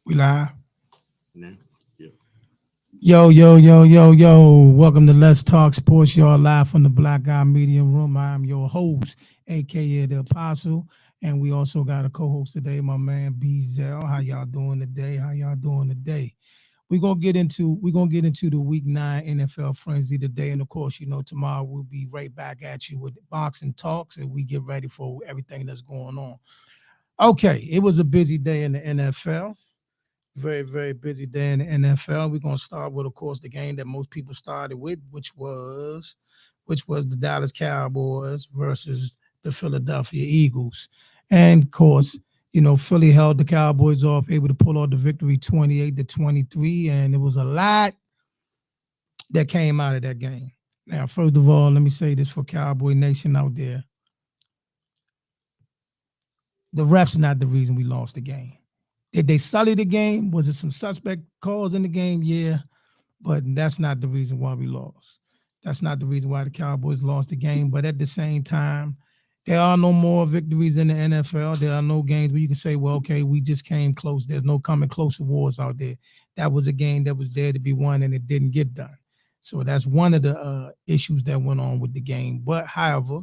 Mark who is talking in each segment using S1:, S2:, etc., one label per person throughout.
S1: We live.
S2: Yeah. Yeah.
S1: Yo. Welcome to Let's Talk Sports. Y'all live from the Black Guy Media Room. I am your host, aka the Apostle. And we also got a co-host today, my man B Zell. How y'all doing today? We're gonna get into the week 9 NFL frenzy today. And of course, tomorrow we'll be right back at you with boxing talks and we get ready for everything that's going on. Okay, it was a busy day in the NFL. Very busy day in the NFL. We're gonna start with, of course, the game that most people started with, which was the Dallas Cowboys versus the Philadelphia Eagles. And of course, Philly held the Cowboys off, able to pull off the victory 28-23. And it was a lot that came out of that game. Now, first of all, let me say this for Cowboy Nation out there. The refs not the reason we lost the game. Did they sully the game? Was it some suspect calls in the game? Yeah, but that's not the reason why we lost. That's not the reason why the Cowboys lost the game. But at the same time, there are no more victories in the NFL. There are no games where you can say, well, okay, we just came close. There's no coming close awards out there. That was a game that was there to be won and it didn't get done. So that's one of the issues that went on with the game. But however,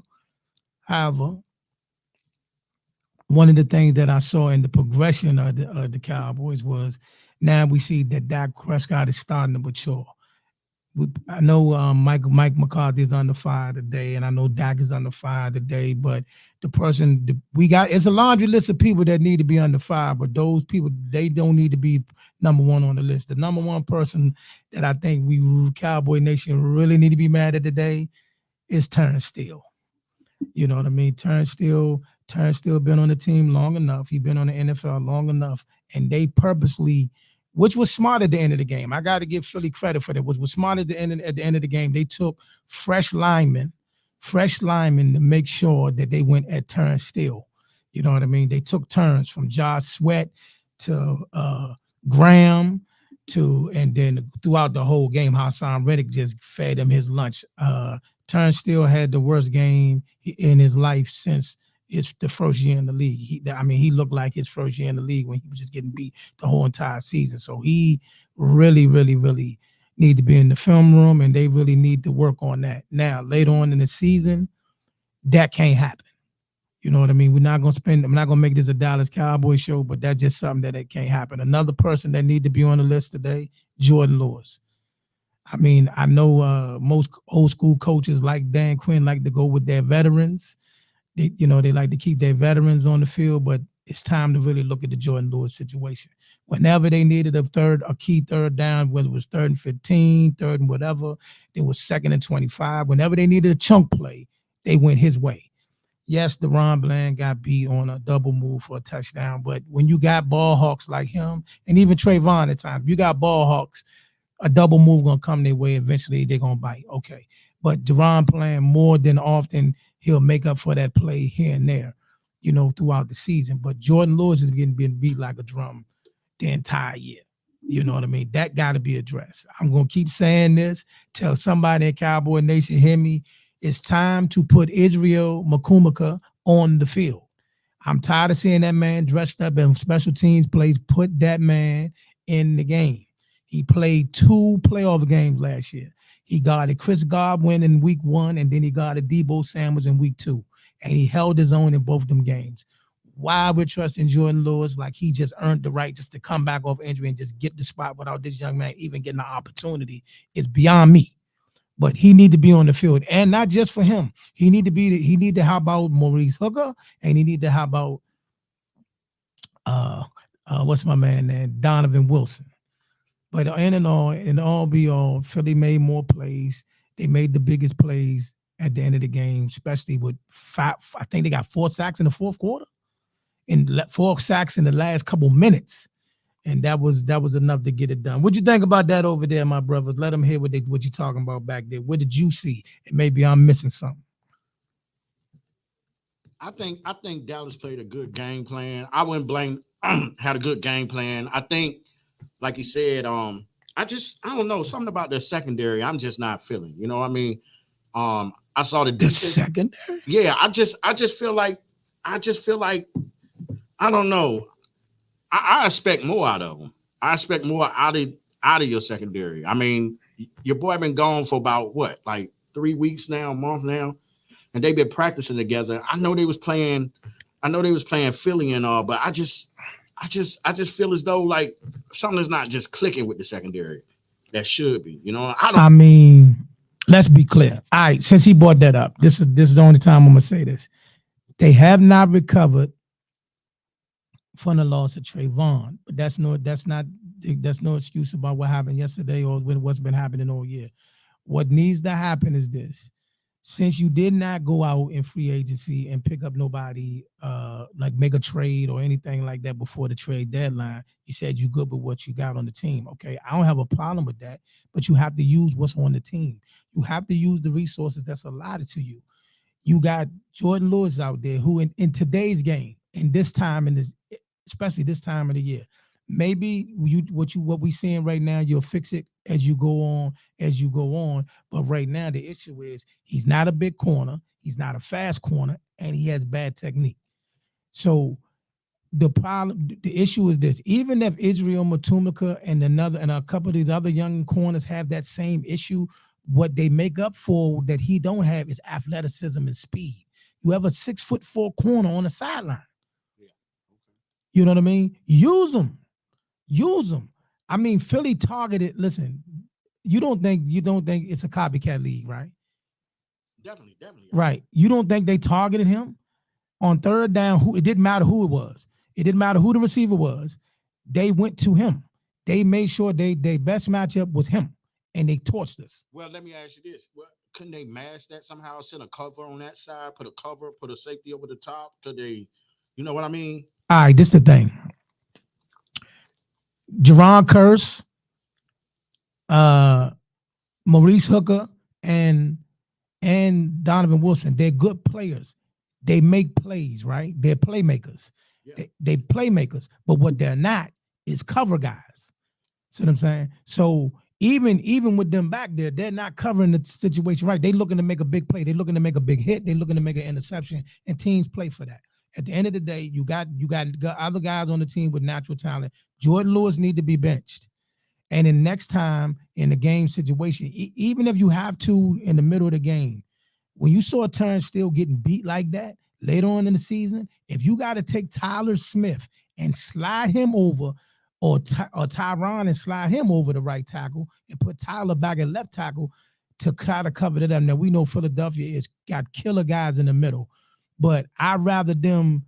S1: one of the things that I saw in the progression of the Cowboys was now we see that Dak Prescott is starting to mature. I know Mike McCarthy is under fire today, and I know Dak is under fire today. But we got, it's a laundry list of people that need to be under fire, but those people, they don't need to be number one on the list. The number one person that I think we Cowboy Nation really need to be mad at today is Turnstile. You know what I mean? Turnstile been on the team long enough. He been on the NFL long enough, and they purposely, which was smart at the end of the game. I got to give Philly credit for that. Which was smart at the end of the game. They took fresh linemen to make sure that they went at Turnstile. You know what I mean? They took turns from Josh Sweat to Graham and then throughout the whole game, Hassan Reddick just fed him his lunch. Turnstile had the worst game in his life since it's the first year in the league. He looked like his first year in the league when he was just getting beat the whole entire season. So he really need to be in the film room, and they really need to work on that. Now, later on in the season, that can't happen. You know what I mean? I'm not gonna make this a Dallas Cowboys show, but that's just something that it can't happen. Another person that need to be on the list today, Jordan Lewis. I mean, I know most old school coaches like Dan Quinn like to go with their veterans. They like to keep their veterans on the field, but it's time to really look at the Jordan Lewis situation. Whenever they needed a key third down, whether it was 3rd and 15, 3rd and whatever, it was 2nd and 25. Whenever they needed a chunk play, they went his way. Yes, DeRon Bland got beat on a double move for a touchdown, but when you got ball hawks like him, and even Trayvon at times, you got ball hawks, a double move gonna come their way. Eventually, they're gonna bite. Okay, but Deron playing more than often, he'll make up for that play here and there, throughout the season. But Jordan Lewis is getting beat like a drum the entire year. You know what I mean? That got to be addressed. I'm gonna keep saying this. Tell somebody in Cowboy Nation, hear me. It's time to put Israel Makumaka on the field. I'm tired of seeing that man dressed up in special teams plays. Put that man in the game. He played 2 playoff games last year. He guarded Chris Godwin in week 1, and then he guarded Debo Samuels in week 2. And he held his own in both them games. Why we're trusting Jordan Lewis like he just earned the right just to come back off injury and just get the spot without this young man even getting an opportunity is beyond me. But he need to be on the field, and not just for him. He need to help out Maurice Hooker, and he need to help out what's my man name, Donovan Wilson. But in all be all, Philly made more plays. They made the biggest plays at the end of the game, especially with 5. I think they got 4 sacks in the fourth quarter, and 4 sacks in the last couple minutes, and that was enough to get it done. What'd you think about that over there, my brothers? Let them hear what you talking about back there. What did you see? And maybe I'm missing something.
S2: I think Dallas played a good game plan. I wouldn't blame had a good game plan. I think, like you said, I don't know, something about the secondary I'm just not feeling. You know what I mean? I saw the
S1: secondary.
S2: Yeah, I just feel like I don't know. I expect more out of them. I expect more out of your secondary. I mean, your boy been gone for about what, like 3 weeks now, a month now, and they've been practicing together. I know they was playing. I know they was playing Philly and all, but I just feel as though like something's not just clicking with the secondary. That should be. I don't.
S1: I mean, let's be clear. All right, since he brought that up, this is the only time I'm gonna say this. They have not recovered from the loss of Trayvon, but that's no excuse about what happened yesterday or what's been happening all year. What needs to happen is this: since you did not go out in free agency and pick up nobody, like make a trade or anything like that before the trade deadline, you said you good with what you got on the team. Okay, I don't have a problem with that, but you have to use what's on the team. You have to use the resources that's allotted to you. You got Jordan Lewis out there who in today's game, in this time, in this, especially this time of the year, maybe what we seeing right now, you'll fix it as you go on. But right now, the issue is he's not a big corner, he's not a fast corner, and he has bad technique. So the issue is this: even if Israel Matumika and a couple of these other young corners have that same issue, what they make up for that he don't have is athleticism and speed. You have a 6'4" corner on the sideline.
S2: Yeah. Okay.
S1: You know what I mean? Use them. I mean, Philly targeted. Listen, you don't think it's a copycat league, right?
S2: Definitely, definitely.
S1: Right. You don't think they targeted him on third down? Who it didn't matter who it was. It didn't matter who the receiver was. They went to him. They made sure their best matchup was him, and they torched us.
S2: Well, let me ask you this: couldn't they mask that somehow? Send a cover on that side, put a cover, put a safety over the top. Could they? You know what I mean?
S1: All right, this is the thing. Jerron Curse, uh, Maurice Hooker, and Donovan Wilson. They're good players. They make plays, right? They're playmakers.
S2: Yeah.
S1: They playmakers. But what they're not is cover guys. See what I'm saying? So even with them back there, they're not covering the situation right. They're looking to make a big play. They're looking to make a big hit. They're looking to make an interception, and teams play for that. At the end of the day, you got other guys on the team with natural talent. Jordan Lewis need to be benched. And then next time in the game situation, even if you have to in the middle of the game, when you saw Terrence still getting beat like that later on in the season, if you got to take Tyler Smith and slide him over, or Tyron and slide him over the right tackle and put Tyler back at left tackle to try to cover it up. Now, we know Philadelphia has got killer guys in the middle, but I'd rather them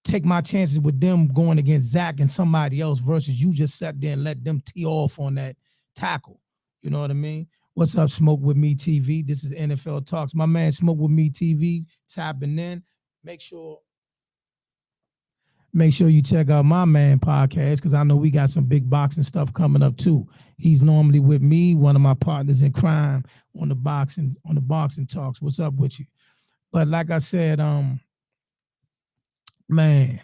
S1: take my chances with them going against Zach and somebody else versus you just sat there and let them tee off on that tackle. You know what I mean? What's up, Smoke With Me TV? This is NFL Talks. My man, Smoke With Me TV, tapping in. Make sure you check out my man podcast, because I know we got some big boxing stuff coming up too. He's normally with me, one of my partners in crime on the boxing talks. What's up with you? But like I said, man,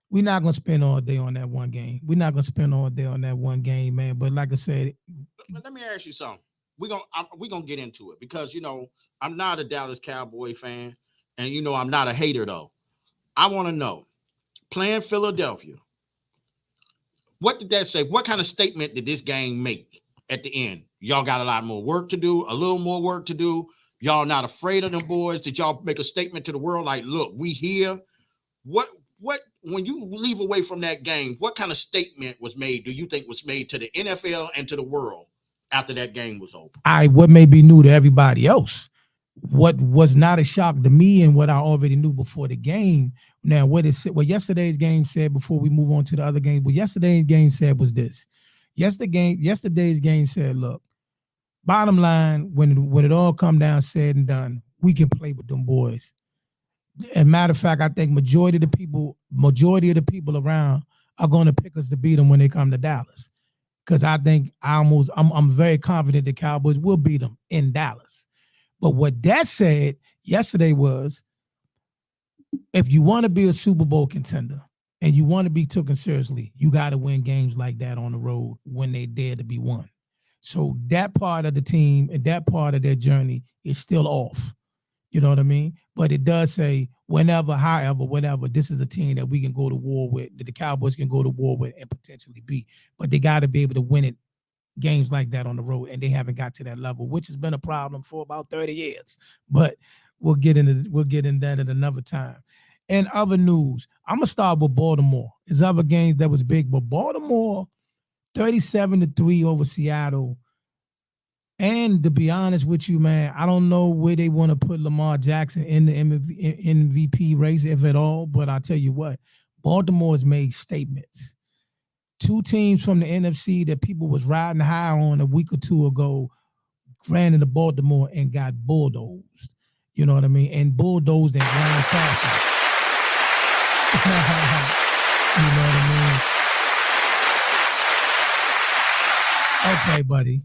S1: we're not gonna spend all day on that one game. Man. But like I said,
S2: but let me ask you something. We're gonna get into it because I'm not a Dallas Cowboy fan, and I'm not a hater though. I want to know, playing Philadelphia, what did that say? What kind of statement did this game make at the end? Y'all got a lot more work to do, a little more work to do. Y'all not afraid of them boys? Did y'all make a statement to the world like, look, we here? What when you leave away from that game, what kind of statement was made, do you think was made to the NFL and to the world after that game was over?
S1: What may be new to everybody else, what was not a shock to me and what I already knew before the game. Now, what yesterday's game said, before we move on to the other game, what yesterday's game said was this. Yesterday's game said, look, bottom line, when it all come down, said and done, we can play with them boys. As a matter of fact, I think majority of the people around are going to pick us to beat them when they come to Dallas. Because I think I'm very confident the Cowboys will beat them in Dallas. But what that said yesterday was, if you want to be a Super Bowl contender and you want to be taken seriously, you got to win games like that on the road when they dare to be won. So that part of the team and that part of their journey is still off. You know what I mean? But it does say whenever, however, whatever, this is a team that we can go to war with, that the Cowboys can go to war with and potentially beat. But they got to be able to win it games like that on the road, and they haven't got to that level, which has been a problem for about 30 years. But we'll get in that at another time. And other news, I'm gonna start with Baltimore. There's other games that was big, but Baltimore 37-3 over Seattle. And to be honest with you, man, I don't know where they want to put Lamar Jackson in the MVP race, if at all. But I'll tell you what, Baltimore's made statements. Two teams from the NFC that people was riding high on a week or two ago ran into Baltimore and got bulldozed. You know what I mean? And bulldozed and grand fashion. You know what I mean? Okay, buddy.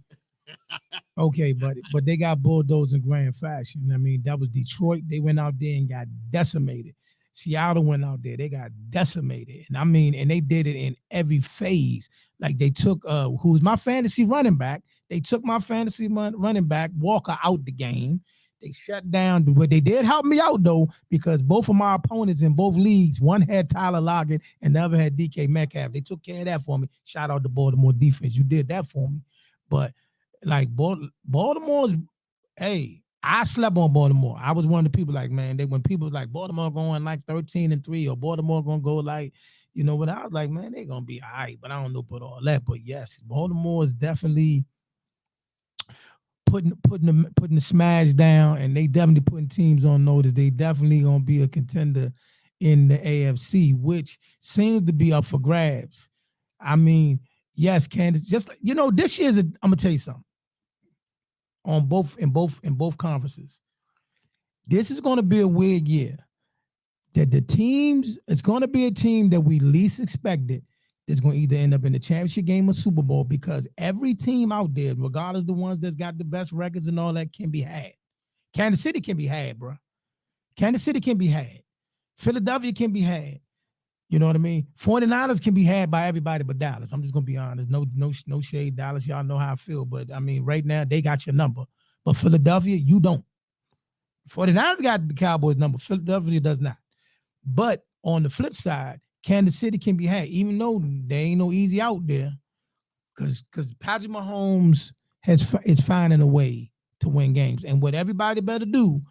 S1: Okay, but they got bulldozed in grand fashion. I mean, that was Detroit. They went out there and got decimated. Seattle went out there, they got decimated. And I mean, and they did it in every phase. Like they took who's my fantasy running back. They took my fantasy running back, Walker, out the game. They shut down, but they did help me out though, because both of my opponents in both leagues, one had Tyler Lockett and the other had DK Metcalf. They took care of that for me. Shout out to Baltimore defense. You did that for me. But like Baltimore's, hey, I slept on Baltimore. I was one of the people like, man, when people was like Baltimore going like 13-3 or Baltimore gonna go like, you know what? I was like, man, they're gonna be all right, but I don't know about all that. But yes, Baltimore is definitely putting the smash down, and they definitely putting teams on notice. They definitely gonna be a contender in the AFC, which seems to be up for grabs. I mean, yes, Kansas, just like, this year's I'm gonna tell you something. On both conferences, this is gonna be a weird year. That the teams, it's gonna be a team that we least expected that's gonna either end up in the championship game or Super Bowl, because every team out there, regardless of the ones that's got the best records and all that, can be had. Kansas City can be had, bro. Kansas City can be had. Philadelphia can be had. You know what I mean? 49ers can be had by everybody but Dallas. I'm just gonna be honest. No shade, Dallas. Y'all know how I feel. But I mean, right now, they got your number. But Philadelphia, you don't. 49ers got the Cowboys number. Philadelphia does not. But on the flip side, Kansas City can be had, even though there ain't no easy out there. Because Patrick Mahomes is finding a way to win games. And what everybody better do,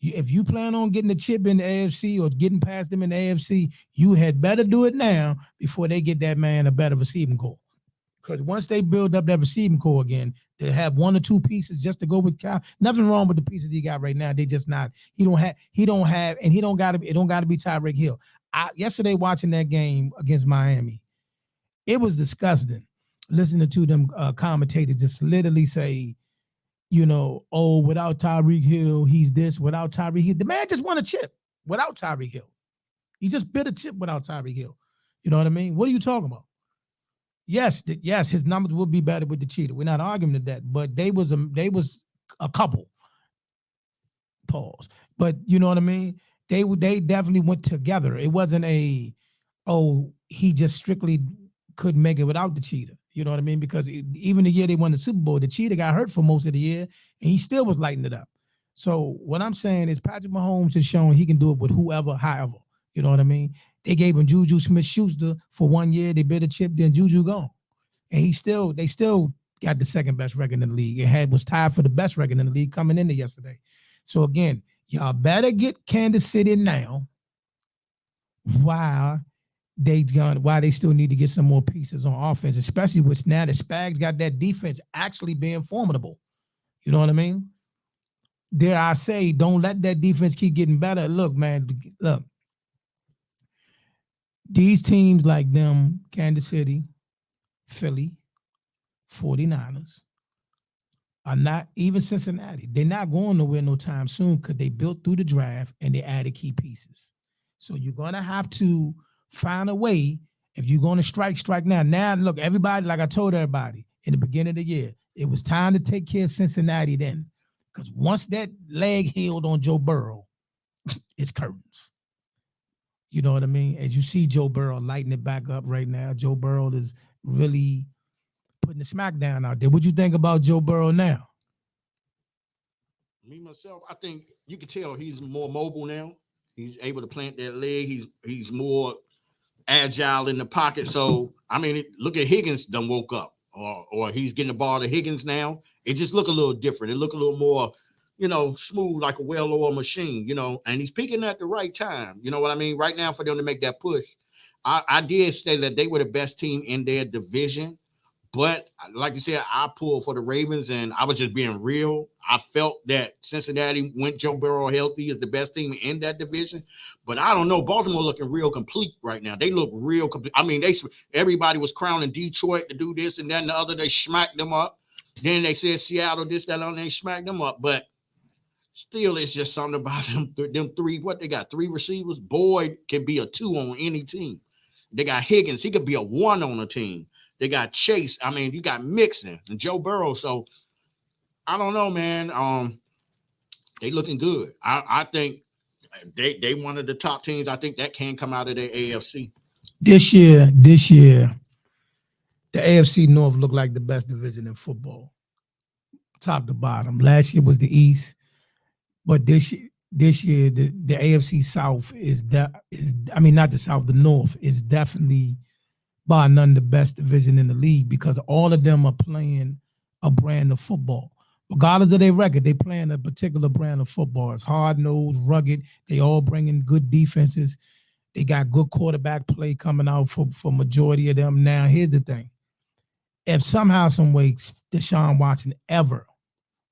S1: if you plan on getting a chip in the AFC or getting past them in the AFC, you had better do it now before they get that man a better receiving core. Because once they build up that receiving core again, they have one or two pieces just to go with Kyle. Nothing wrong with the pieces he got right now. They just not. He don't have, and he don't got to. It don't got to be Tyreek Hill. Yesterday watching that game against Miami, it was disgusting. Listening to them commentators just literally say, oh, without Tyreek Hill, he's this. Without Tyreek Hill, the man just won a chip without Tyreek Hill. He just bit a chip without Tyreek Hill. You know what I mean? What are you talking about? Yes, his numbers would be better with the cheetah. We're not arguing to that, but they was a couple. Pause. But you know what I mean? They definitely went together. It wasn't he just strictly couldn't make it without the cheetah. You know what I mean? Because even the year they won the Super Bowl, the cheetah got hurt for most of the year, and he still was lighting it up. So what I'm saying is Patrick Mahomes has shown he can do it with whoever, however. You know what I mean? They gave him Juju Smith-Schuster for 1 year. They bit a chip, then Juju gone. And they still got the second best record in the league. It was tied for the best record in the league coming into yesterday. So again, y'all better get Kansas City now. Why they still need to get some more pieces on offense, especially with now the Spags got that defense actually being formidable. You know what I mean? Dare I say, don't let that defense keep getting better. Look, man, these teams like them, Kansas City, Philly, 49ers, are not, even Cincinnati, they're not going nowhere no time soon because they built through the draft and they added key pieces. So you're going to have to find a way. If you're going to strike now. Now, look, everybody, like I told everybody in the beginning of the year, it was time to take care of Cincinnati then. Because once that leg healed on Joe Burrow, it's curtains. You know what I mean? As you see Joe Burrow lighting it back up right now, Joe Burrow is really putting the smack down out there. What you think about Joe Burrow now?
S2: Me myself, I think you can tell he's more mobile now. He's able to plant that leg. He's more agile in the pocket. So I mean, look at Higgins done woke up, or he's getting the ball to Higgins now. It just look a little different. It look a little more, smooth like a well-oiled machine. And he's peaking at the right time. You know what I mean? Right now for them to make that push. I did say that they were the best team in their division. But like you said, I pulled for the Ravens, and I was just being real. I felt that Cincinnati, went Joe Burrow healthy, is the best team in that division. But I don't know. Baltimore looking real complete right now. They look real complete. I mean, everybody was crowning Detroit to do this and that and the other. They smacked them up. Then they said Seattle, this, that, and they smacked them up. But still, it's just something about them three. What they got? 3 receivers. Boyd can be a 2 on any team. They got Higgins. He could be a 1 on a team. They got Chase. I mean, you got Mixon and Joe Burrow. So I don't know, man. They looking good. I think they one of the top teams. I think that can come out of the AFC.
S1: This year, the AFC North looked like the best division in football, top to bottom. Last year was the East, but this year the AFC South not the South, the North is definitely by none the best division in the league, because all of them are playing a brand of football. Regardless of their record, they playing a particular brand of football. It's hard-nosed, rugged. They all bringing good defenses. They got good quarterback play coming out for majority of them. Now, here's the thing. If somehow, some way, Deshaun Watson ever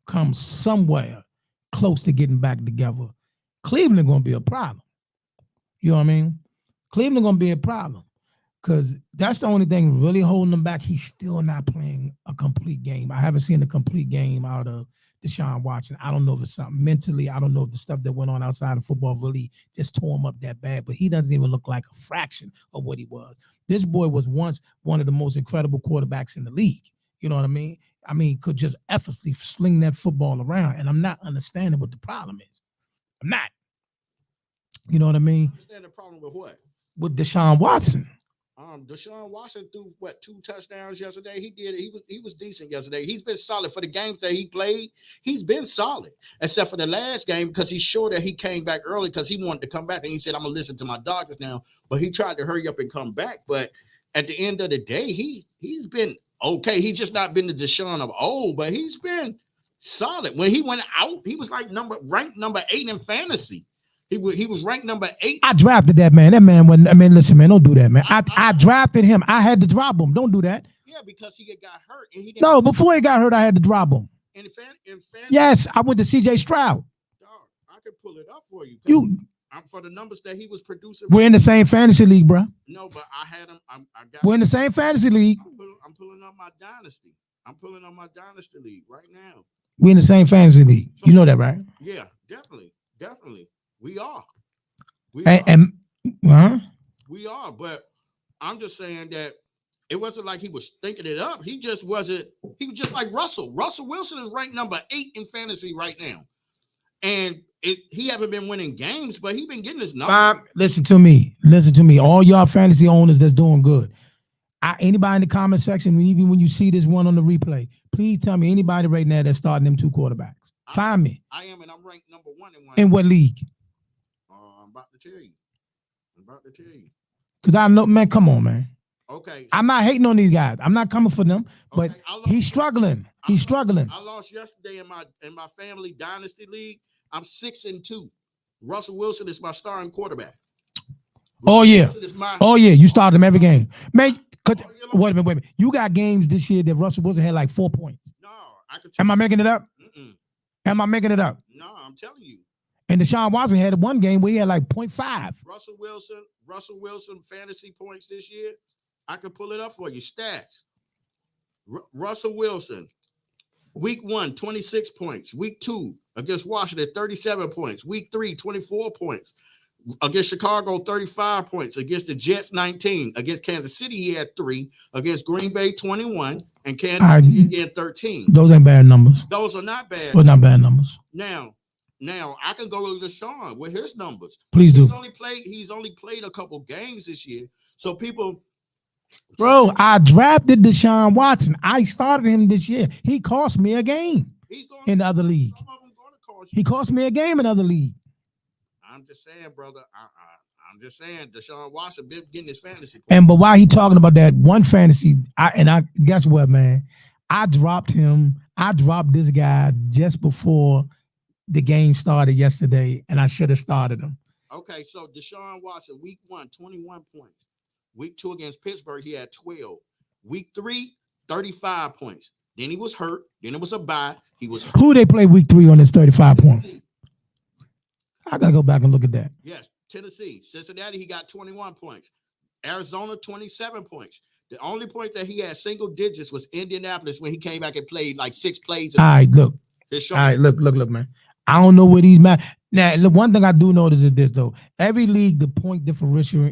S1: comes somewhere close to getting back together, Cleveland going to be a problem. You know what I mean? Cleveland going to be a problem. Because that's the only thing really holding him back. He's still not playing a complete game. I haven't seen a complete game out of Deshaun Watson. I don't know if it's something mentally. I don't know if the stuff that went on outside of football really just tore him up that bad. But he doesn't even look like a fraction of what he was. This boy was once one of the most incredible quarterbacks in the league. You know what I mean? I mean, could just effortlessly sling that football around. And I'm not understanding what the problem is. I'm not. You know what I mean?
S2: Understand the problem with what?
S1: With Deshaun Watson.
S2: Deshaun Watson threw 2 touchdowns yesterday. He was decent yesterday. He's been solid for the games that he played. He's been solid, except for the last game, because he's sure that he came back early because he wanted to come back, and he said, "I'm gonna listen to my doctors now." But he tried to hurry up and come back. But at the end of the day, he's been okay. He's just not been the Deshaun of old, but he's been solid. When he went out, he was like ranked number 8 in fantasy. He was ranked number 8.
S1: I drafted that man. That man wasn't. I mean, listen, man, don't do that, man. I drafted him. I had to drop him. Don't do that.
S2: Yeah, because he got hurt. And he
S1: no, before he got hurt, I had to drop him.
S2: In fantasy,
S1: yes, I went to C.J. Stroud.
S2: Dog, I could pull it up for you. I'm for the numbers that he was producing.
S1: We're in the same fantasy league, bro.
S2: No, but I had him.
S1: We're in the same fantasy league.
S2: I'm pulling up my dynasty. I'm pulling up my dynasty league right now.
S1: We're in the same fantasy league. So, you know that, right?
S2: Yeah, definitely. We are. We are, but I'm just saying that it wasn't like he was thinking it up. He just wasn't. He was just like Russell. Russell Wilson is ranked number 8 in fantasy right now, and he haven't been winning games, but he been getting his numbers.
S1: Listen to me. All y'all fantasy owners that's doing good. Anybody in the comment section, even when you see this one on the replay, please tell me anybody right now that's starting them 2 quarterbacks. Find me.
S2: I am, and I'm ranked number 1 in one.
S1: In what league?
S2: I'm about to tell you.
S1: Because I know, man, come on, man.
S2: Okay.
S1: I'm not hating on these guys. I'm not coming for them, but he's struggling. I
S2: lost yesterday in my family dynasty league. I'm 6-2. Russell Wilson is my starting quarterback.
S1: Oh yeah. You started him every game, man. Wait a minute. You got games this year that Russell Wilson had like 4 points.
S2: No,
S1: Am I making it up? Am I making it up?
S2: No, I'm telling you.
S1: And Deshaun Watson had 1 game where he had like 0.5.
S2: Russell Wilson fantasy points this year. I could pull it up for you. Stats. Russell Wilson, week 1, 26 points. Week 2 against Washington, 37 points. Week 3, 24 points. Against Chicago, 35 points. Against the Jets, 19. Against Kansas City, he had 3. Against Green Bay, 21. And Kansas City again, 13.
S1: Those ain't bad numbers.
S2: Those are not bad.
S1: Those not bad numbers.
S2: Now I can go to Deshaun with his numbers.
S1: Please do.
S2: He's only played a couple games this year. So people.
S1: Bro, I drafted Deshaun Watson. I started him this year. He cost me a game in the other league.
S2: Some of them going to cost you.
S1: He cost me a game in other league.
S2: I'm just saying, brother. I'm just saying, Deshaun Watson been getting his fantasy points.
S1: And but while he talking about that one fantasy, I guess what, man? I dropped him. I dropped this guy just before the game started yesterday, and I should have started him.
S2: Okay, so Deshaun Watson, week 1, 21 points. Week 2 against Pittsburgh, he had 12. Week 3, 35 points. Then he was hurt. Then it was a bye. He was hurt.
S1: Who they play week 3 on this 35 points? I gotta go back and look at that.
S2: Yes, Tennessee. Cincinnati, he got 21 points. Arizona, 27 points. The only point that he had single digits was Indianapolis when he came back and played like 6 plays.
S1: All right, look. All right, look, man. I don't know where these match. Now, look, one thing I do notice is this though. Every league, the point differential,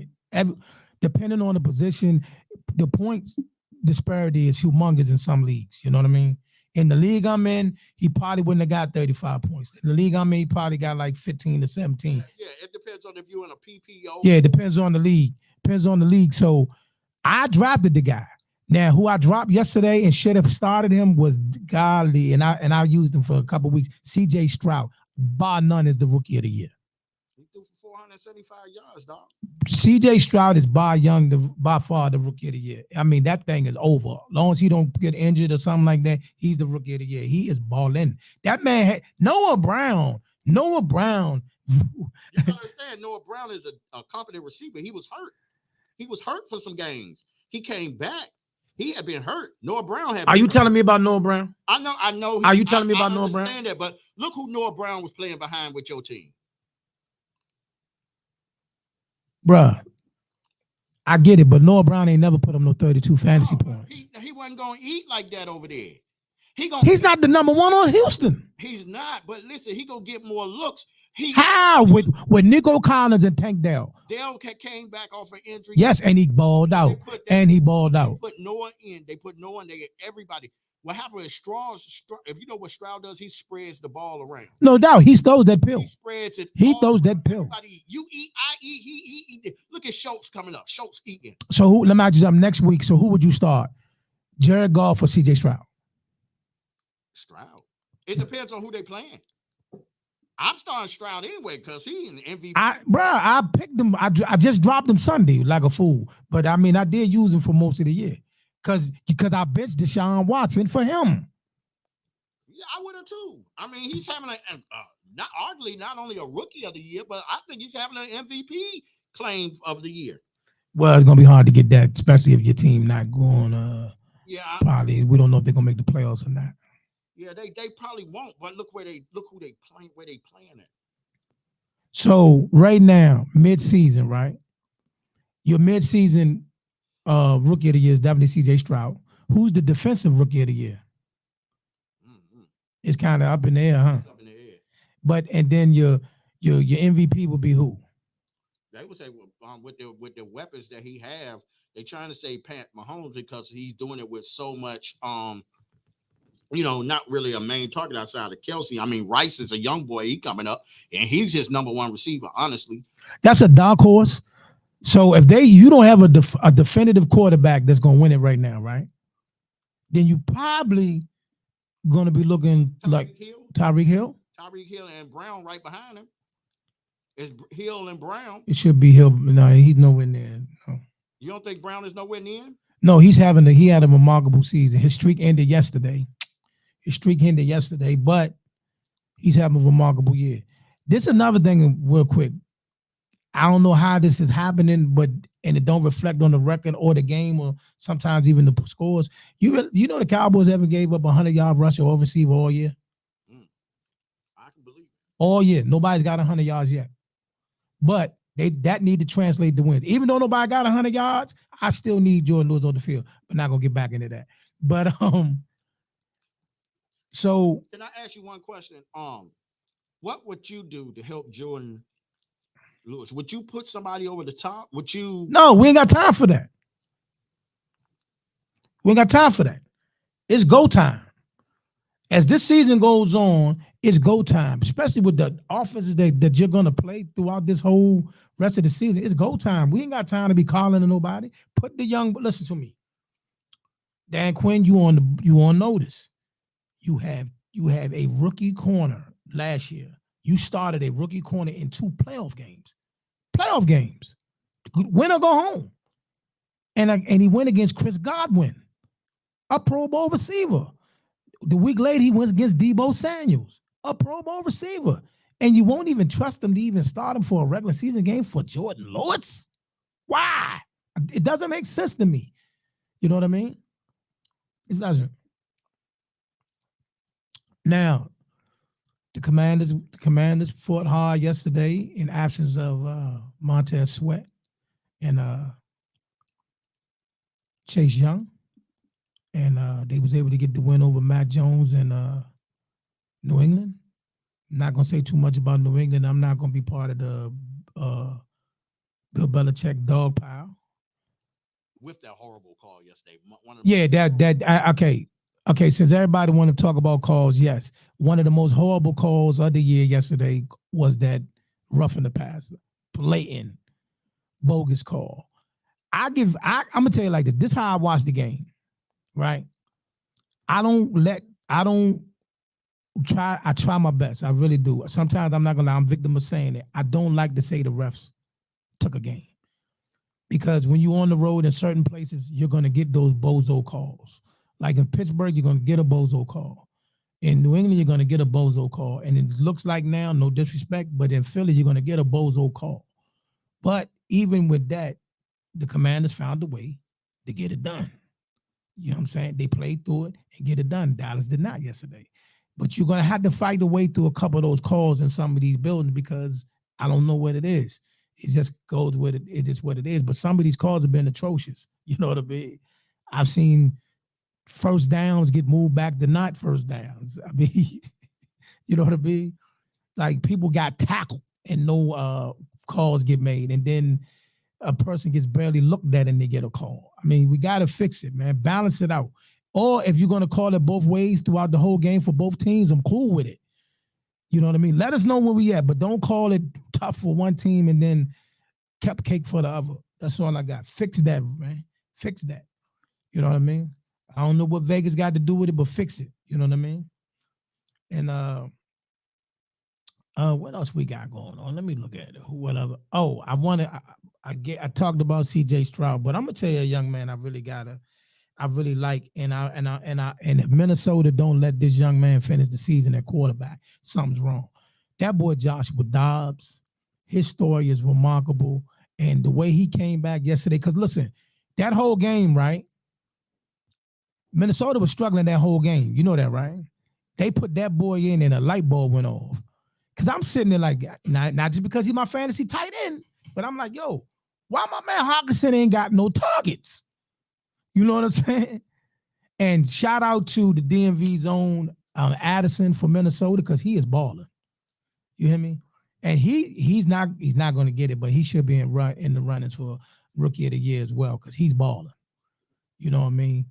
S1: depending on the position, the points disparity is humongous in some leagues. You know what I mean? In the league I'm in, he probably wouldn't have got 35 points. In the league I'm in, he probably got like 15 to 17.
S2: Yeah, it depends on if you're in a PPO.
S1: Yeah, it depends on the league. Depends on the league. So I drafted the guy. Now, who I dropped yesterday and should have started him was godly, and I used him for a couple of weeks. C.J. Stroud, bar none, is the rookie of the year.
S2: He threw for 475 yards, dog.
S1: C.J. Stroud is by far the rookie of the year. I mean, that thing is over. As long as he don't get injured or something like that, he's the rookie of the year. He is balling. That man had Noah Brown.
S2: You gotta understand, Noah Brown is a competent receiver. He was hurt. He was hurt for some games. He came back. He had been hurt. Noah Brown had.
S1: Are you telling me about Noah Brown?
S2: I know.
S1: Are you telling me about Noah Brown?
S2: I understand that, but look who Noah Brown was playing behind with your team.
S1: Bruh, I get it, but Noah Brown ain't never put up no 32 fantasy points.
S2: He wasn't going to eat like that over there.
S1: He's not the number one on Houston.
S2: He's not, but listen, he going to get more looks.
S1: How? With Nico Collins and Tank Dell.
S2: Dell came back off an injury.
S1: Yes, and he balled out. He balled out.
S2: They put Noah in. Everybody. What happened is if you know what Stroud does, he spreads the ball around.
S1: No doubt. He throws that pill.
S2: He spreads it.
S1: He throws that pill.
S2: Everybody, you eat, I eat, he eat. Look at Schultz coming up. Schultz eating.
S1: So let me ask you something next week. So who would you start? Jared Goff or C.J. Stroud?
S2: Stroud. It depends on who they playing. I'm starting Stroud anyway because he an MVP.
S1: I picked him. I just dropped him Sunday like a fool. But I mean, I did use him for most of the year because I benched Deshaun Watson for him.
S2: Yeah, I would have too. I mean, he's having not only a rookie of the year, but I think he's having an MVP claim of the year.
S1: Well, it's gonna be hard to get that, especially if your team not going. Probably we don't know if they're gonna make the playoffs or not.
S2: Yeah, they probably won't. But look who they playing at.
S1: So right now, mid-season, right? Your mid-season rookie of the year is definitely C.J. Stroud. Who's the defensive rookie of the year? Mm-hmm. It's kind of up in the air, huh?
S2: Up in the air.
S1: But and then your MVP will be who?
S2: They would say with the weapons that he have, they're trying to say Pat Mahomes because he's doing it with so much not really a main target outside of Kelsey. I mean, Rice is a young boy. He coming up, and he's his number one receiver, honestly.
S1: That's a dark horse. So if you don't have a definitive quarterback that's going to win it right now, right? Then you probably going to be looking like Tyreek Hill.
S2: Tyreek Hill and Brown right behind him. It's Hill and Brown.
S1: It should be Hill. No, he's nowhere near. No.
S2: You don't think Brown is nowhere near?
S1: No, he had a remarkable season. His streak ended yesterday. But he's having a remarkable year. This is another thing real quick. I don't know how this is happening, and it don't reflect on the record or the game or sometimes even the scores. You know the Cowboys ever gave up 100-yard rusher or receiver all year?
S2: I can believe it.
S1: All year. Nobody's got 100 yards yet. But that need to translate to wins. Even though nobody got 100 yards, I still need Jordan Lewis on the field. But not going to get back into that. But so
S2: can I ask you one question? What would you do to help Jordan Lewis? Would you put somebody over the top? Would you?
S1: No, we ain't got time for that. It's go time. As this season goes on, it's go time, especially with the offenses that you're going to play throughout this whole rest of the season. It's go time. We ain't got time to be calling to nobody. Listen to me. Dan Quinn, you on notice. You have a rookie corner last year. You started a rookie corner in 2 playoff games. Playoff games. Win or go home. And he went against Chris Godwin, a Pro Bowl receiver. The week later, he went against Deebo Samuels, a Pro Bowl receiver. And you won't even trust him to even start him for a regular season game for Jordan Lewis? Why? It doesn't make sense to me. You know what I mean? It doesn't. Now, the commanders fought hard yesterday in absence of Montez Sweat and Chase Young. And they was able to get the win over Mac Jones and New England. I'm not going to say too much about New England. I'm not going to be part of the Bill Belichick dog pile.
S2: With that horrible call yesterday.
S1: Okay, since everybody want to talk about calls, yes. One of the most horrible calls of the year yesterday was that roughing the passer. Blatant, bogus call. I'm going to tell you like this. This is how I watch the game, right? I try my best. I really do. Sometimes I'm not going to lie. I'm victim of saying it. I don't like to say the refs took a game. Because when you're on the road in certain places, you're going to get those bozo calls. Like in Pittsburgh, you're going to get a bozo call. In New England, you're going to get a bozo call. And it looks like now, no disrespect, but in Philly, you're going to get a bozo call. But even with that, the Commanders found a way to get it done. You know what I'm saying? They played through it and get it done. Dallas did not yesterday. But you're going to have to fight the way through a couple of those calls in some of these buildings because I don't know what it is. It just goes with it. It is what it is. But some of these calls have been atrocious. You know what I mean? I've seen first downs get moved back to not first downs. I mean, you know what I mean? Like people got tackled and no calls get made. And then a person gets barely looked at and they get a call. I mean, we got to fix it, man. Balance it out. Or if you're going to call it both ways throughout the whole game for both teams, I'm cool with it. You know what I mean? Let us know where we at, but don't call it tough for one team and then cupcake for the other. That's all I got. Fix that, man. Fix that. You know what I mean? I don't know what Vegas got to do with it, but fix it. You know what I mean? And what else we got going on? Let me look at it. Whatever. Oh, I talked about CJ Stroud, but I'm gonna tell you a young man I really like, and if Minnesota don't let this young man finish the season at quarterback, something's wrong. That boy Joshua Dobbs, his story is remarkable, and the way he came back yesterday. Because listen, that whole game, right? Minnesota was struggling that whole game. You know that, right? They put that boy in, and a light bulb went off. Because I'm sitting there like, not just because he's my fantasy tight end, but I'm like, yo, why my man Hawkinson ain't got no targets? You know what I'm saying? And shout out to the DMV's own Addison for Minnesota because he is balling. You hear me? And he's not going to get it, but he should be in the runnings for Rookie of the Year as well because he's balling. You know what I mean?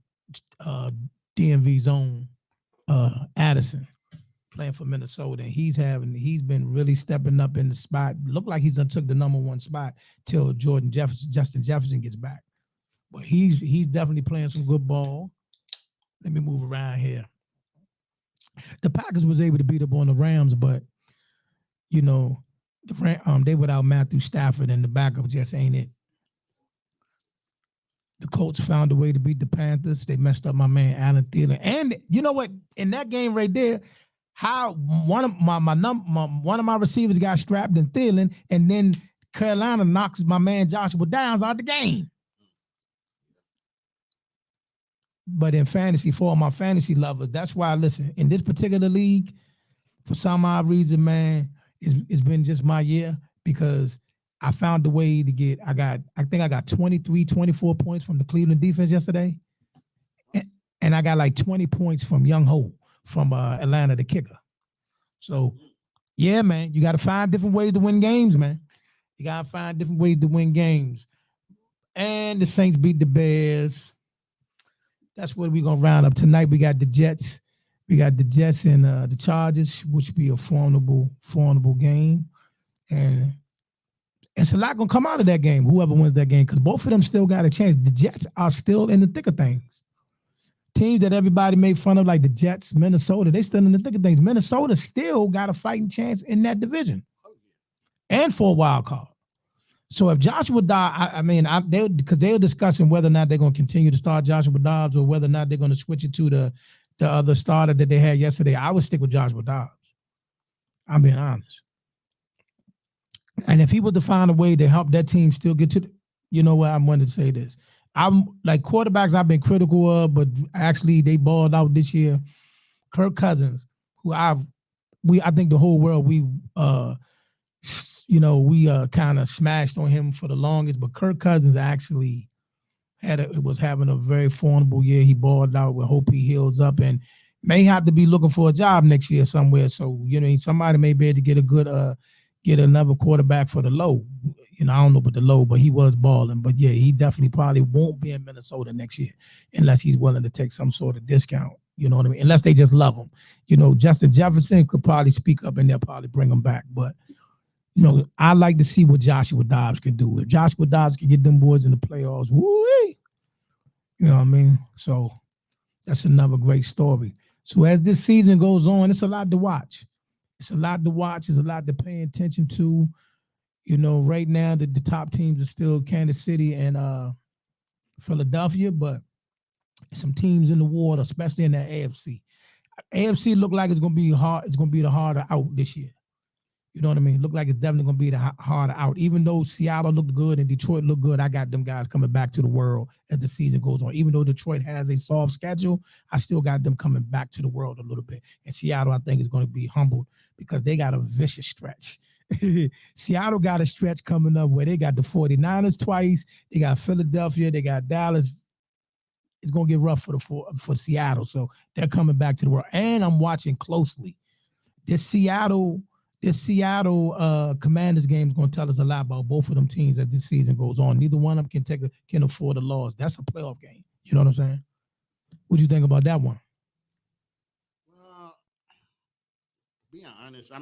S1: DMV's own Addison playing for Minnesota, and he's been really stepping up in the spot. Looked like he's done took the number one spot till Justin Jefferson gets back. But he's definitely playing some good ball. Let me move around here. The Packers was able to beat up on the Rams, but you know, they without Matthew Stafford and the backup just ain't it. The Colts found a way to beat the Panthers. They messed up my man Allen Thielen, and you know what? In that game right there, how one of my receivers got strapped in Thielen, and then Carolina knocks my man Joshua Downs out the game. But in fantasy, for all my fantasy lovers, that's why, listen, in this particular league, for some odd reason, man, it's been just my year because I found a way to get, I think I got 23, 24 points from the Cleveland defense yesterday. And I got like 20 points from Young Ho from Atlanta, the kicker. So, yeah, man, you got to find different ways to win games, man. You got to find different ways to win games. And the Saints beat the Bears. That's what we're going to round up tonight. We got the Jets. We got the Jets and the Chargers, which will be a formidable game. And it's a lot going to come out of that game, whoever wins that game, because both of them still got a chance. The Jets are still in the thick of things. teams that everybody made fun of, like the Jets, Minnesota, they still in the thick of things. Minnesota still got a fighting chance in that division and for a wild card. So if Joshua Dobbs, because they were discussing whether or not they're going to continue to start Joshua Dobbs or whether or not they're going to switch it to the other starter that they had yesterday. I would stick with Joshua Dobbs. I'm being honest. And if he was to find a way to help that team still get to, you know what, I'm going to say this. I'm like quarterbacks I've been critical of, but actually they balled out this year. Kirk Cousins, who I think the whole world we kind of smashed on him for the longest, but Kirk Cousins actually was having a very formidable year. He balled out. We hope he heals up and may have to be looking for a job next year somewhere. So, somebody may be able to get a good get another quarterback for the low. I don't know about the low, but he was balling. But yeah, he definitely probably won't be in Minnesota next year unless he's willing to take some sort of discount. You know what I mean? Unless they just love him. Justin Jefferson could probably speak up and they'll probably bring him back. But I like to see what Joshua Dobbs can do. If Joshua Dobbs can get them boys in the playoffs, woo-wee, you know what I mean? So that's another great story. So as this season goes on, it's a lot to watch. It's a lot to watch. It's a lot to pay attention to. Right now the top teams are still Kansas City and Philadelphia, but some teams in the water, especially in the AFC. AFC look like it's going to be hard. It's going to be the harder out this year. You know what I mean? Look like it's definitely going to be the harder out. Even though Seattle looked good and Detroit looked good, I got them guys coming back to the world as the season goes on. Even though Detroit has a soft schedule, I still got them coming back to the world a little bit. And Seattle, I think, is going to be humbled because they got a vicious stretch. Seattle got a stretch coming up where they got the 49ers twice. They got Philadelphia. They got Dallas. It's going to get rough for Seattle. So they're coming back to the world. And I'm watching closely. This Seattle Commanders game is going to tell us a lot about both of them teams as this season goes on. Neither one of them can afford a loss. That's a playoff game. You know what I'm saying? What do you think about that one?
S2: Well, being honest,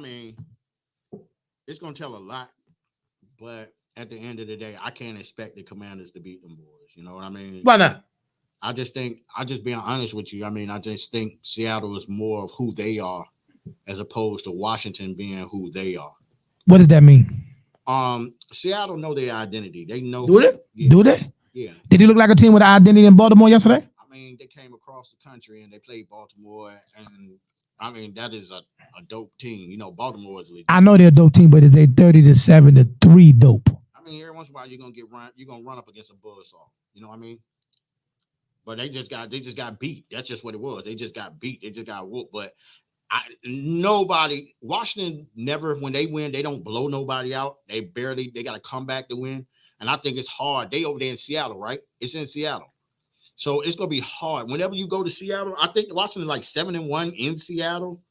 S2: it's going to tell a lot, but at the end of the day, I can't expect the Commanders to beat them boys. You know what I mean?
S1: Why not?
S2: I just being honest with you. I just think Seattle is more of who they are as opposed to Washington being who they are.
S1: What does that mean?
S2: Seattle know their identity. They know.
S1: Do they?
S2: Yeah.
S1: Do they?
S2: Yeah.
S1: Did he look like a team with an identity in Baltimore yesterday?
S2: They came across the country and they played Baltimore, and that is a dope team. Baltimore is legit.
S1: I know they're a dope team, but is they 30-7-3 dope?
S2: Every once in a while you're gonna run up against a buzzsaw. You know what I mean? But they just got beat. That's just what it was. They just got beat. They just got whooped. But Washington never, when they win, they don't blow nobody out. They got to come back to win. And I think it's hard. They over there in Seattle, right? It's in Seattle. So it's going to be hard. Whenever you go to Seattle, I think Washington like 7-1 in Seattle.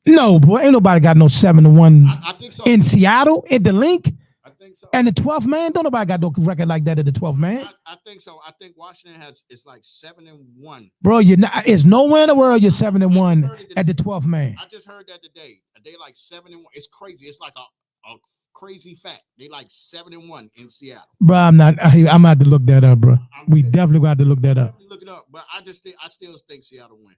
S1: No, boy, ain't nobody got no 7-1
S2: I think so.
S1: In Seattle, at the Link.
S2: I think so.
S1: And the 12th man, don't nobody got no record like that at the 12th man.
S2: I think so. I think Washington it's like 7-1.
S1: Bro, it's nowhere in the world you're 7-1 at the 12th man.
S2: I just heard that today. They like 7-1. It's crazy. It's like a crazy fact. They like 7-1 in Seattle.
S1: Bro, I'm gonna have to look that up, bro. We definitely gonna have to look that up.
S2: Look it up. But I still think Seattle win.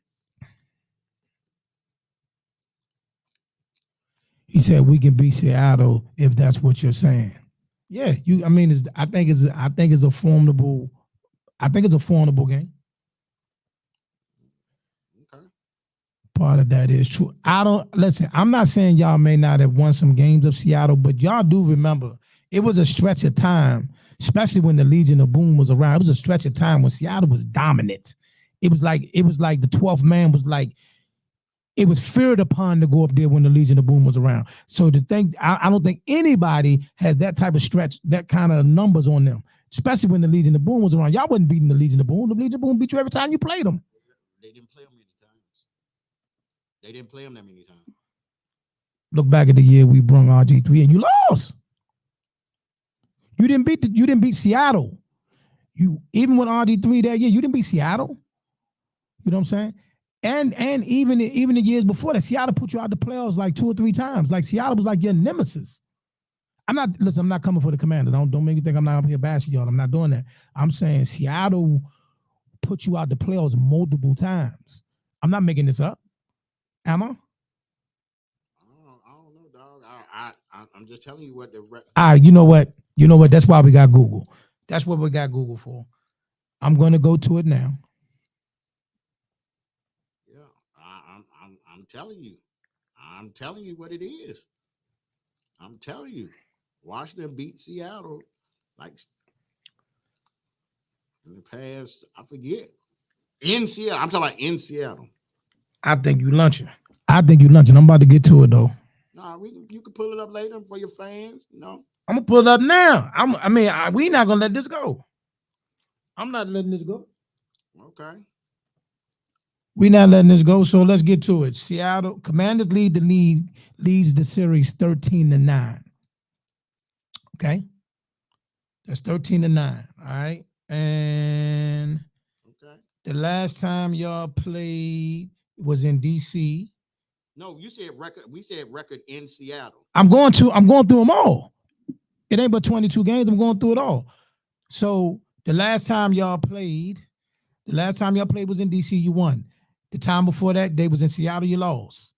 S1: He said we can beat Seattle if that's what you're saying. Yeah, I think it's a formidable game.
S2: Okay.
S1: Part of that is true. I'm not saying y'all may not have won some games of Seattle, but y'all do remember it was a stretch of time, especially when the Legion of Boom was around. It was a stretch of time when Seattle was dominant. It was like the 12th man was like, it was feared upon to go up there when the Legion of Boom was around. So I don't think anybody has that type of stretch, that kind of numbers on them, especially when the Legion of Boom was around. Y'all wasn't beating the Legion of Boom. The Legion of Boom beat you every time you played them.
S2: They didn't play them many times. They didn't play them that many times.
S1: Look back at the year we brung RG3 and you lost. You didn't beat Seattle. Even with RG3 that year, you didn't beat Seattle. You know what I'm saying? And even the years before that, Seattle put you out the playoffs like 2 or 3 times. Like Seattle was like your nemesis. I'm not coming for the Commanders. Don't make me think I'm not up here bashing y'all. I'm not doing that. I'm saying Seattle put you out the playoffs multiple times. I'm not making this up. Am I?
S2: I don't know, dog. I'm just telling you what the.
S1: You know what? You know what? That's why we got Google. That's what we got Google for. I'm going to go to it now.
S2: Yeah, I'm telling you. I'm telling you what it is. I'm telling you. Washington beat Seattle like in the past. I forget. In Seattle. I'm talking about in Seattle.
S1: I think you lunching. I'm about to get to it though.
S2: Nah, you can pull it up later for your fans. You know.
S1: I'm gonna pull it up now. We not gonna let this go. I'm not letting this go.
S2: Okay.
S1: We not letting this go. So let's get to it. Seattle Commanders leads the series 13-9. Okay, that's 13-9. All right, and
S2: okay.
S1: The last time y'all played was in DC.
S2: No, you said record. We said record in Seattle.
S1: I'm going through them all. It ain't but 22 games. I'm going through it all. So the last time y'all played was in DC, you won. The time before that, they was in Seattle, you lost.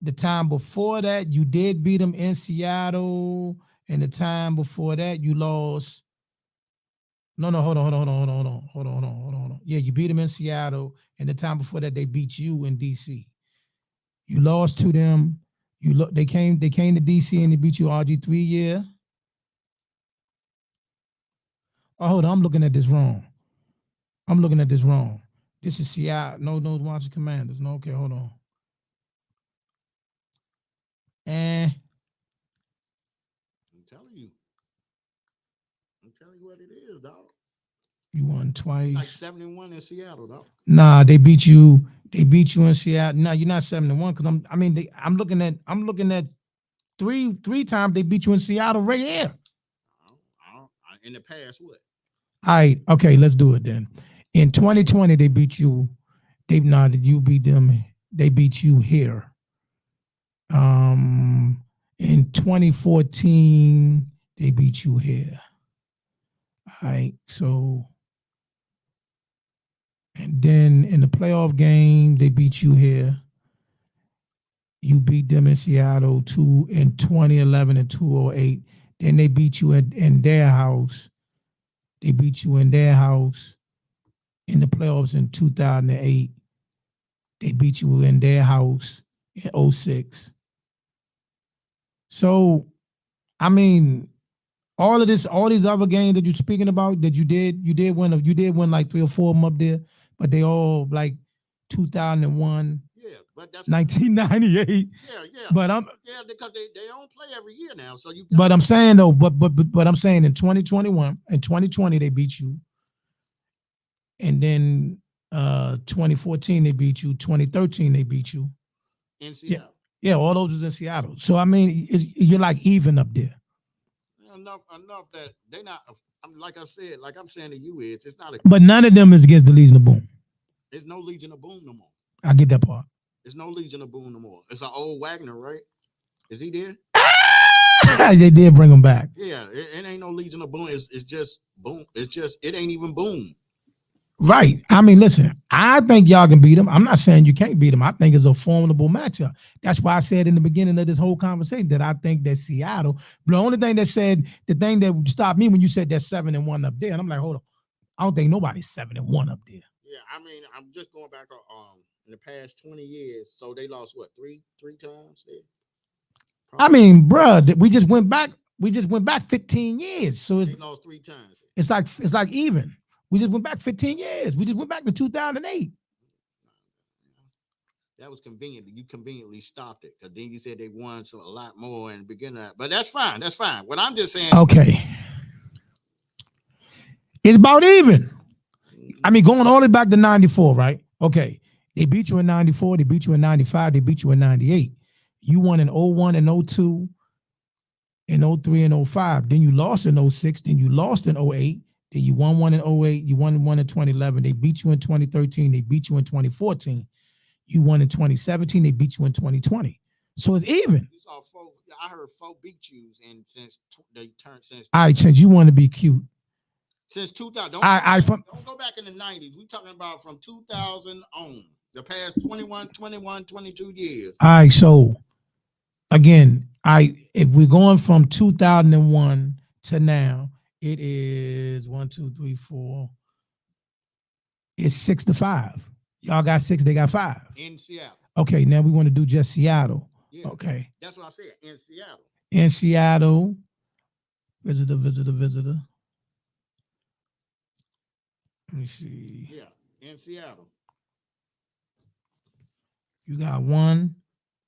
S1: The time before that, you did beat them in Seattle. And the time before that, you lost. No, hold on. Yeah, you beat them in Seattle. And the time before that, they beat you in DC. You lost to them. They came to DC and they beat you RG3 year. Oh, hold on, I'm looking at this wrong. This is Seattle. No, Washington Commanders. No, okay, hold on. And
S2: I'm telling you what it is, dog.
S1: You won twice.
S2: Like 71 in Seattle, dog.
S1: Nah, they beat you. They beat you in Seattle. No, you're not 71 because I'm looking at three times they beat you in Seattle right here.
S2: In the past, what?
S1: All right, okay, let's do it then. In 2020, they beat you. You beat them. They beat you here. In 2014, they beat you here. All right, so, and then in the playoff game, they beat you here. You beat them in Seattle in 2011 and 2008. Then they beat you in their house. They beat you in their house in the playoffs in 2008. They beat you in their house in 2006. So, all these other games that you're speaking about that you did win like 3 or 4 of them up there, but they all like 2001.
S2: Yeah, but that's
S1: 1998.
S2: Yeah.
S1: But
S2: because they don't play every year now. So you.
S1: But I'm saying though, but I'm saying in 2021 and 2020 they beat you, and then 2014 they beat you, 2013 they beat you.
S2: In Seattle.
S1: Yeah, all those was in Seattle. So you're like even up there.
S2: Enough that they not. Like I said, like I'm saying to you, it's not a.
S1: But none of them is against the Legion of Boom.
S2: There's no Legion of Boom no more.
S1: I get that part.
S2: There's no Legion of Boom no more. It's an old Wagner, right? Is he there?
S1: They did bring him back.
S2: Yeah, it ain't no Legion of Boom. It's just Boom. It ain't even Boom.
S1: Right. Listen, I think y'all can beat him. I'm not saying you can't beat him. I think it's a formidable matchup. That's why I said in the beginning of this whole conversation that I think that Seattle, the only thing that stopped me when you said they're 7-1 up there, and I'm like, hold on. I don't think nobody's 7-1 up there.
S2: Yeah, I'm just going back in the past 20 years. So they lost what, three times there?
S1: Probably. Bruh, we just went back 15 years. So
S2: they lost 3 times.
S1: It's like even. We just went back 15 years. We just went back to 2008.
S2: That was convenient. You conveniently stopped it because then you said they won a lot more in the beginning. But that's fine. What I'm just saying.
S1: Okay. It's about even. Going all the way back to 94, right? Okay. They beat you in 94. They beat you in 95. They beat you in 98. You won in 01 and 02, in 03 and 05. Then you lost in 06. Then you lost in 08. Then you won one in 08. You won one in 2011. They beat you in 2013. They beat you in 2014. You won in 2017. They beat you in 2020. So it's even.
S2: You saw 4. I heard 4 beat yous, and since they turned since.
S1: All right, since you want to be cute,
S2: Since 2000.
S1: Don't
S2: go back in the 90s. We talking about from 2000 on. The past 21, 22 years.
S1: All right, so again, if we're going from 2001 to now, it is 1, 2, 3, 4. It's 6-5. Y'all got 6, they got 5.
S2: In Seattle.
S1: Okay, now we want to do just Seattle.
S2: Yeah,
S1: okay.
S2: That's what I said. In Seattle.
S1: In Seattle. Visitor. Let me see.
S2: Yeah, in Seattle.
S1: You got 1,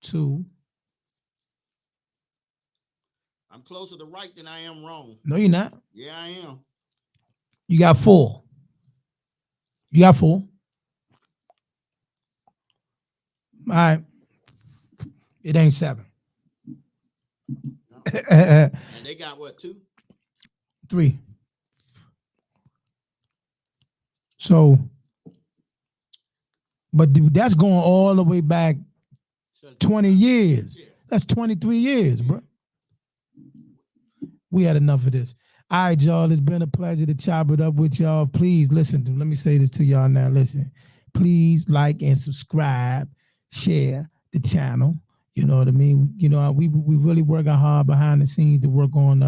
S1: 2.
S2: I'm closer to right than I am wrong.
S1: No, you're not.
S2: Yeah, I am.
S1: You got 4. You got 4. All right. It ain't 7.
S2: No. And they got what, 2?
S1: 3. So, but that's going all the way back 20 years. Yeah. That's 23 years, bro. We had enough of this. All right, y'all. It's been a pleasure to chop it up with y'all. Please listen. Let me say this to y'all now. Listen. Please like and subscribe. Share the channel. You know what I mean? You know, we really working hard behind the scenes to work on,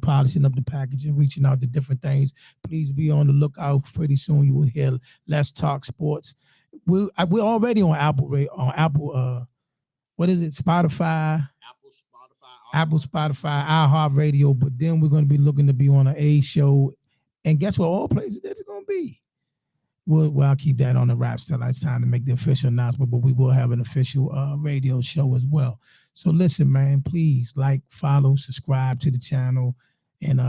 S1: polishing up the package and reaching out to different things. Please be on the lookout. Pretty soon you will hear Let's Talk Sports. We're already on Apple. What is it? Spotify. Apple, Spotify, iHeartRadio. But then we're going to be looking to be on an A show. And guess what? All places that it's going to be. Well, I'll keep that on the wraps till it's time to make the official announcement, but we will have an official radio show as well. So listen, man, please like, follow, subscribe to the channel, and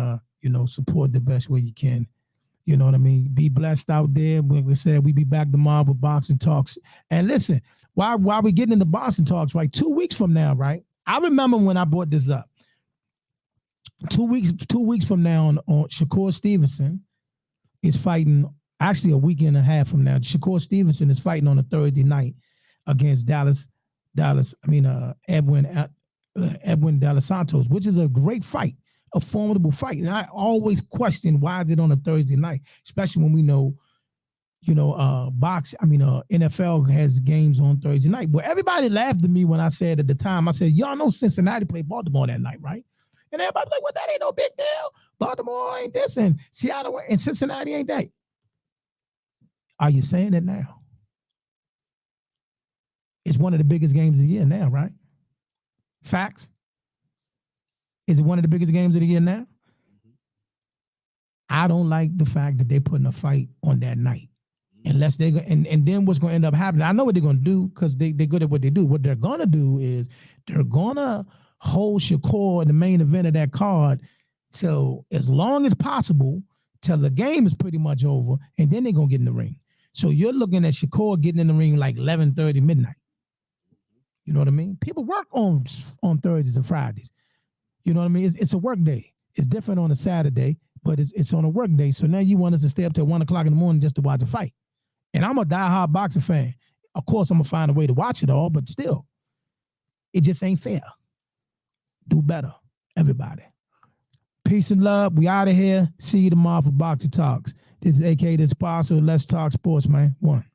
S1: support the best way you can. You know what I mean? Be blessed out there. Like we said, we be back tomorrow with boxing talks. And listen, while we getting into boxing talks, right? 2 weeks from now, right? I remember when I brought this up. 2 weeks from now on Shakur Stevenson is fighting. Actually, a week and a half from now, Shakur Stevenson is fighting on a Thursday night against Edwin De Los Santos, which is a great fight, a formidable fight. And I always question why is it on a Thursday night, especially when we know, NFL has games on Thursday night. But everybody laughed at me when I said at the time, I said, y'all know Cincinnati played Baltimore that night, right? And everybody's like, well, that ain't no big deal. Baltimore ain't this, and Seattle and Cincinnati ain't that. Are you saying it now? It's one of the biggest games of the year now, right? Facts. Is it one of the biggest games of the year now? I don't like the fact that they're putting a fight on that night. Unless they go, and then what's going to end up happening? I know what they're going to do because they're good at what they do. What they're going to do is they're going to hold Shakur in the main event of that card so as long as possible till the game is pretty much over, and then they're going to get in the ring. So you're looking at Shakur getting in the ring like 11:30 midnight. You know what I mean? People work on Thursdays and Fridays. You know what I mean? It's a work day. It's different on a Saturday, but it's on a work day. So now you want us to stay up till 1 o'clock in the morning just to watch a fight. And I'm a diehard boxing fan. Of course, I'm going to find a way to watch it all, but still, it just ain't fair. Do better, everybody. Peace and love. We out of here. See you tomorrow for Boxing Talks. This is AK, this Apostle. Let's Talk Sports, man. 1.